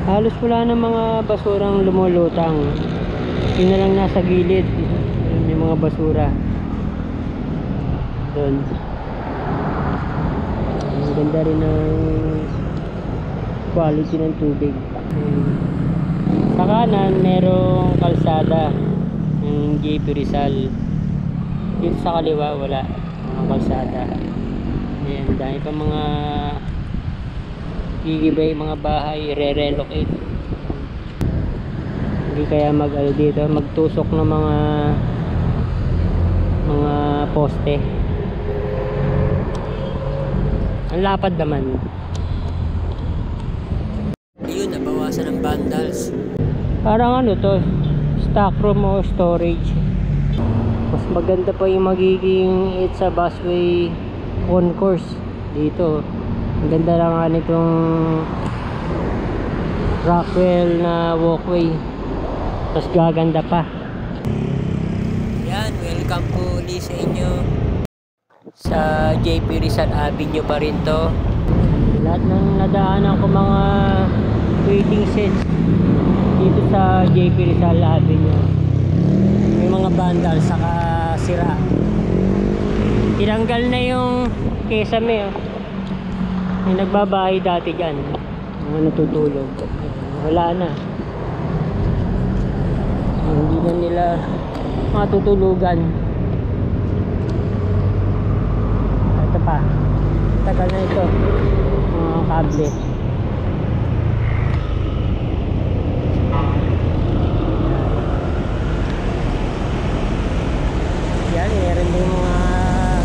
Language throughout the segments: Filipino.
Halos wala ng mga basurang lumulutang. Yun na lang nasa gilid. May mga basura doon. Ang ganda rin ng quality ng tubig. Sa kanan merong kalsada ng JP Rizal. Dito sa kaliwa wala mga kalsada. Ayan, dahil pa mga gigibay mga bahay, re-relocate. Hindi kaya dito magtusok ng mga poste. Ang lapad naman. Ayun, nabawasan ng vandals. Parang ano to, stock room o storage. Mas maganda pa yung magiging It's a Busway concourse dito. Ang ganda lang nga nitong Rockwell na walkway. Tapos gaganda pa. Yan, welcome po ulit sa inyo sa JP Rizal Avenue pa rin to. Lahat ng nadaanan ko mga waiting sets dito sa JP Rizal Avenue. May mga bandal saka sira. Tinanggal na yung kesame. May nagbabahay dati dyan. Mga natutulog. Wala na. Hindi na nila matutulugan. Ito pa. Tagal na ito. Mga kable. Yan, meron din mga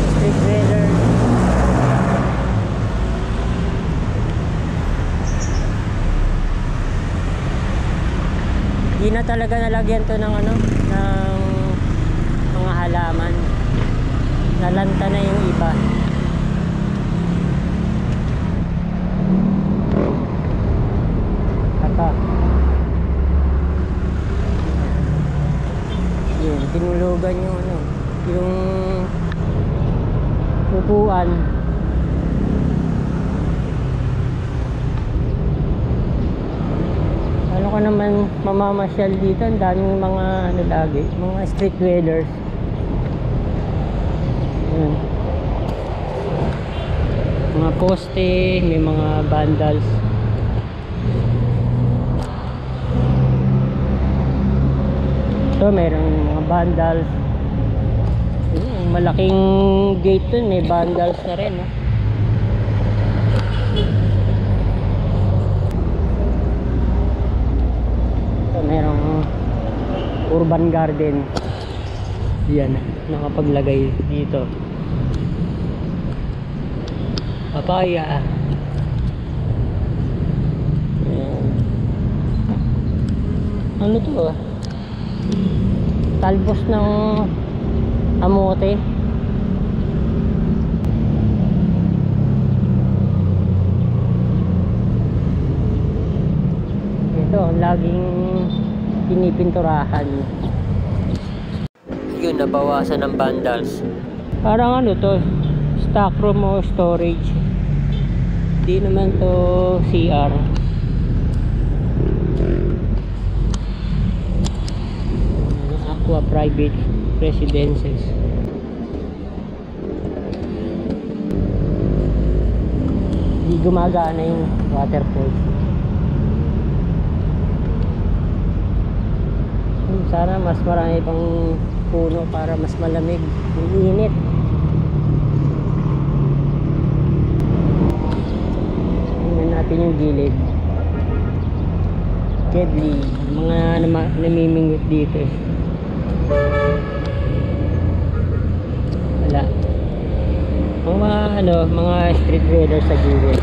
street vendor. Hindi na talaga nalagyan to ng ng mga halaman. Nalanta na yung iba. Yun, tinulugan yung yung upuan. Ano ka naman mamamasyal dito, ang daming mga lagi, mga street dwellers. Yun. Mga poste, may mga vandals. So mayroong mga vandals. Malaking gate dun, may vandals na rin, no? So mayroong urban garden. Yan, nakapaglagay dito. Papaya. Ayan. Ano to? Talbos ng amote. Ito ang laging pinipinturahan. Yun, nabawasan ng vandals. Parang ano to, stock room o storage. Di naman to CR. Aqua private residences. Di gumagana yung waterfalls. Sana mas marami pang puno para mas malamig yung init. Tingnan natin yung gilid. Kedli, mga namimingot dito. Wala. Mga street vendors sa gilid.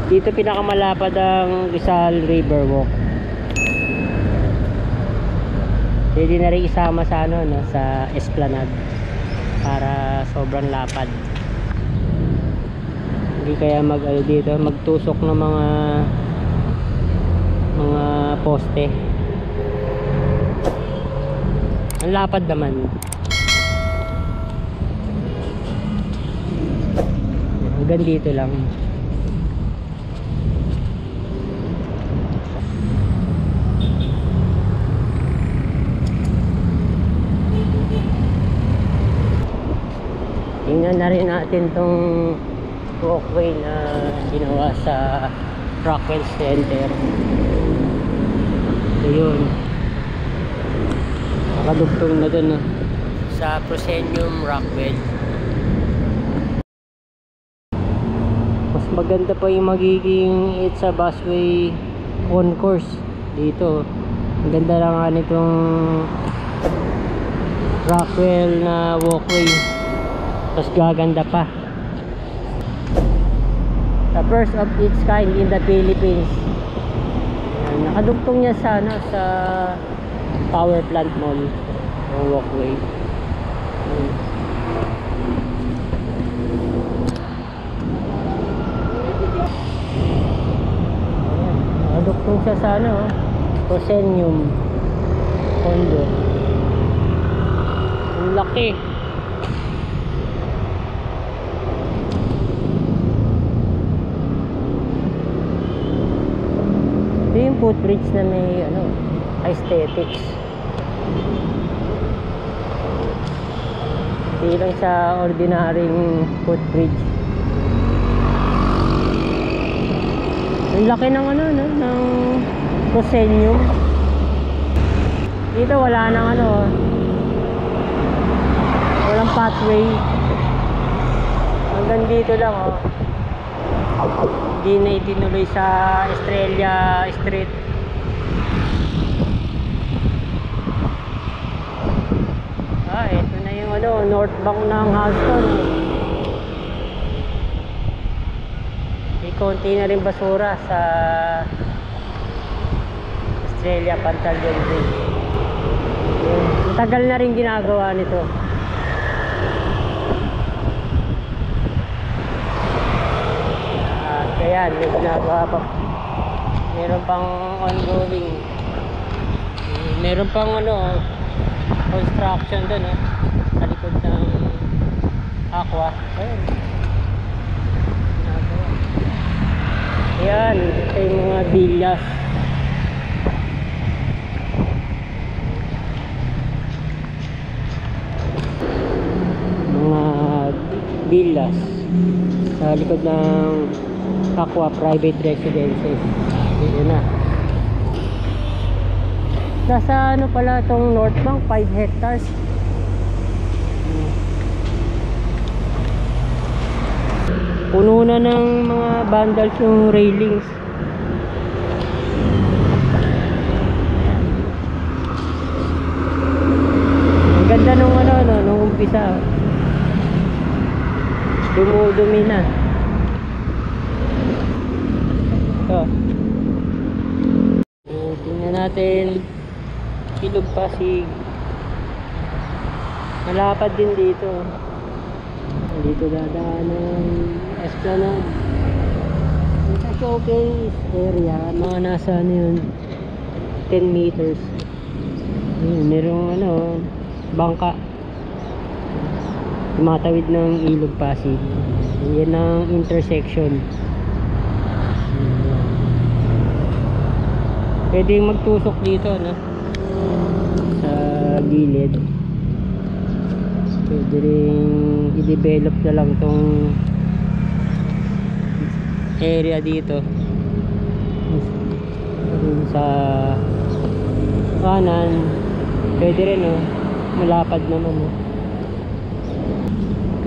Dito pinakamalapad ang Rizal River Walk. Pwede na rin isama sa sa Esplanade para sobrang lapad. Hindi kaya dito magtusok ng mga poste. Ang lapad naman. Hanggang dito lang. Tingnan na rin natin tong walkway na ginawa sa Rockwell Center. Ayun, nakadugtong na dun sa Proscenium Rockwell. Mas maganda pa yung magiging It's a Busway concourse dito. Ang ganda lang nga nitong Rockwell na walkway, mas gaganda pa. The first of its kind in the Philippines. Ayan, nakadugtong niya sa power plant mall yung walkway. Ayan. Nakadugtong siya sa Proscenium condo. Ang laki. Ito yung footbridge na may aesthetics. Hindi lang sa ordinaryong footbridge. Ang laki ng ng Proscenium. Dito wala nang walang pathway. Hanggang dito lang Hindi na itinuloy sa Estrella Street. Ito na yung North Bank ng Halston. May konti na rin basura sa Estrella Pantaleon Bridge. Tagal na rin ginagawa nito. Ayan, may ginagawa pa. Meron pang ongoing. Meron pang construction doon sa likod ng Aqua. Ayan. Ginagawa. Ayan, ito yung mga villas. Mga villas sa likod ng Aqua Private Residences. Dito na. Nasa pala itong North Bank, 5 hectares. Puno na ng mga vandals yung railings. Ang ganda nung nung umpisa. Dumudumi na. Tingnan natin Ilog Pasig. Malapad din dito. Dito dadaan ng Esplanade. Sa showcase area, mga nasa 10 meters. Merong bangka tumatawid ng Ilog Pasig. Yan ang intersection. Pwede magtusok dito sa gilid. Pwede rin i-develop na lang tong area dito. Sa kanan pwede rin malapad naman.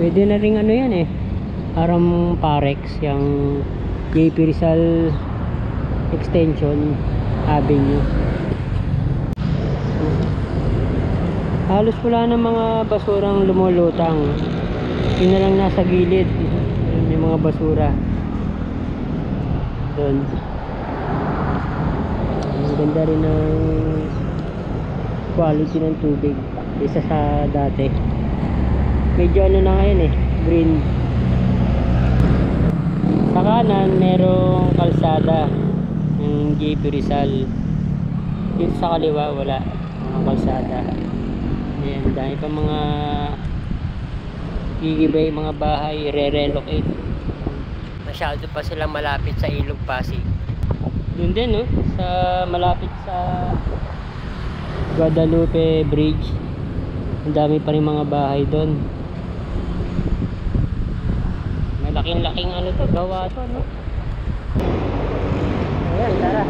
Pwede na rin yan Aram Parex, yung JP Rizal Extension Avenue. Halos wala ng mga basurang lumulutang. Yun na lang nasa gilid. May mga basura doon. Ang ganda rin ng quality ng tubig isa sa dati. Medyo na ngayon green. Sa kanan merong kalsada ng JP Rizal. Dito sa kaliwa wala mga kalsada. Ayan, dahil pa mga gigibay mga bahay, re-relocate. Masyado pa silang malapit sa Ilog Pasig. Doon din sa malapit sa Guadalupe Bridge. Ang dami pa rin mga bahay doon. Laking-laking ano to, gawa to, no? Ayan, tara.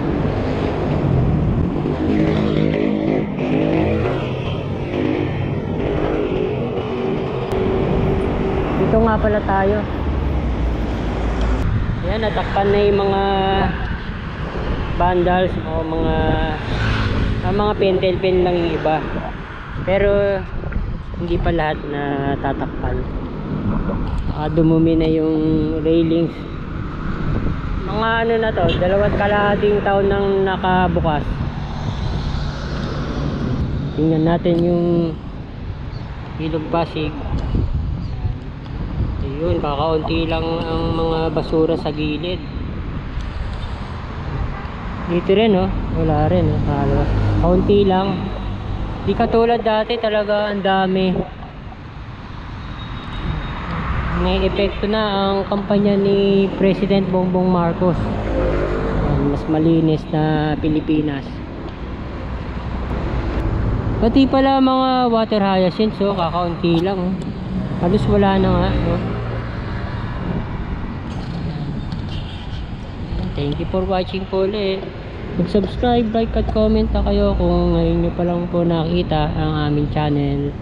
Dito nga pala tayo. Ayan, natakpan na yung mga vandals o mga pentel-pen lang yung iba. Pero hindi pa lahat na tatakpan. Dumumi na yung railings. Mga ano na to, 2.5 taon nang nakabukas. Tingnan natin yung Ilog Pasig. Ayun, kakaunti lang ang mga basura sa gilid. Dito rin, oh, wala rin, oh, kaunti lang. Di katulad dati, talaga ang dami. May epekto na ang kampanya ni President Bongbong Marcos. Mas malinis na Pilipinas. Pati pala mga water hyacinths, oh, kakaunti lang, oh. Halos wala na nga, oh. Thank you for watching po ulit. Mag-subscribe, like at comment na kayo kung ngayon nyo pa lang po nakita ang aming channel.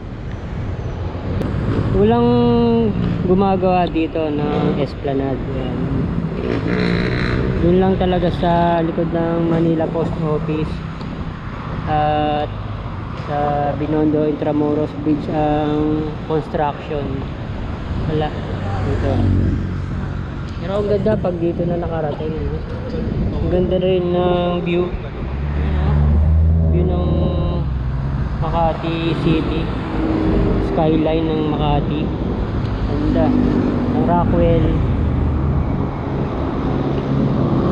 Walang gumagawa dito ng Esplanade. Doon lang talaga sa likod ng Manila Post Office at sa Binondo Intramuros Bridge ang construction. Wala dito. Pero ang ganda pag dito na nakarating. Ang ganda rin ng view. View ng Makati City. Skyline ng Makati. Ganda. Ng Rockwell.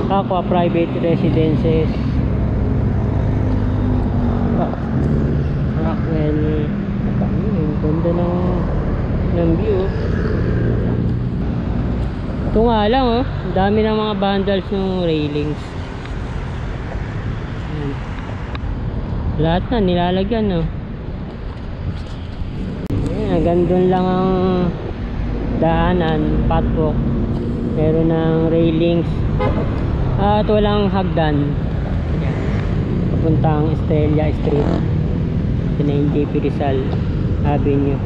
Aqua Private Residences. Rockwell. Ganda ng view. Ito nga lang, oh, ang dami ng mga vandals ng railings. Lahat na nilalagyan, oh. Ayan, hanggang doon lang ang daanan, patwalk. Meron ng railings at walang hagdan. Papuntang Estrella Street. Ito na yung JP Rizal Avenue.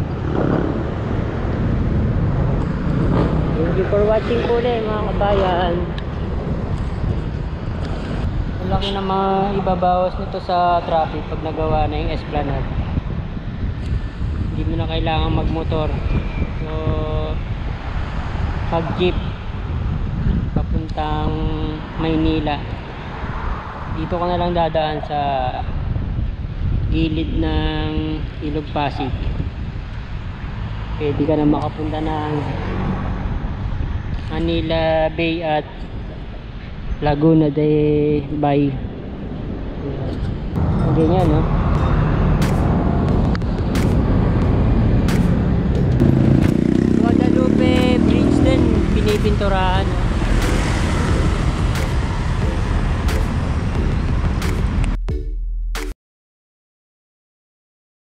Thank you for watching po ulit, mga kabayan. Malaki na maibabawas nito sa traffic pag nagawa na yung Esplanade. Hindi mo na kailangan magmotor. So pag jeep papuntang Maynila, dito ka na lang dadaan sa gilid ng Ilog Pasig. Pwede ka na makapunta ng Manila Bay at Laguna de Bay. Ganyan, no? Guadalupe Bridge din pinipinturahan.